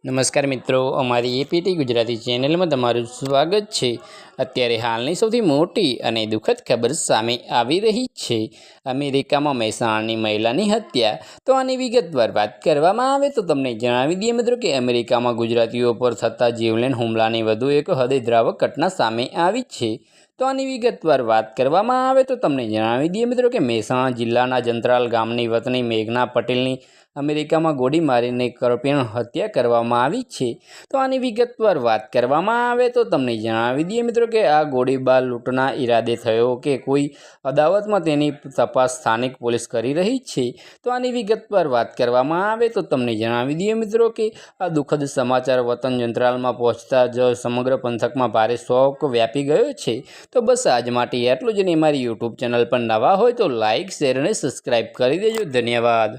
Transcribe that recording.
નમસ્કાર મિત્રો, અમારી એપીટી ગુજરાતી ચેનલમાં તમારું સ્વાગત છે। અત્યારે હાલની સૌથી મોટી અને દુઃખદ ખબર સામે આવી રહી છે। અમેરિકામાં મહેસાણાની મહિલાની હત્યા। તો આની વિગતવાર વાત કરવામાં આવે તો તમને જણાવી દઈએ મિત્રો કે અમેરિકામાં ગુજરાતીઓ પર થતા જીવલેણ હુમલાની વધુ એક હૃદયદ્રાવક ઘટના સામે આવી છે। તો આની વિગતવાર વાત કરવામાં આવે તો તમને જણાવી દઈએ મિત્રો કે મહેસાણા જિલ્લાના જંત્રાલ ગામની વતની મેઘના પટેલની અમેરિકામાં ગોળી મારીને કરપીણ હત્યા કરવામાં આવી છે। તો આની વિગતવાર વાત કરવામાં આવે તો તમને જણાવી દઈએ મિત્રો કે આ ગોળીબાર લૂંટના ઈરાદે થયો કે કોઈ અદાવતમાં તેની તપાસ સ્થાનિક પોલીસ કરી રહી છે। તો આની વિગતવાર વાત કરવામાં આવે તો તમને જણાવી દઈએ મિત્રો કે આ દુઃખદ સમાચાર વતન જંત્રાલમાં પહોંચતા જ સમગ્ર પંથકમાં ભારે શોક વ્યાપી ગયો છે। તો બસ આજ માટે આટલું જ, ને મારી યુટ્યુબ ચેનલ પર નવા હોય તો લાઇક, શેર અને સબસ્ક્રાઈબ કરી દેજો। ધન્યવાદ।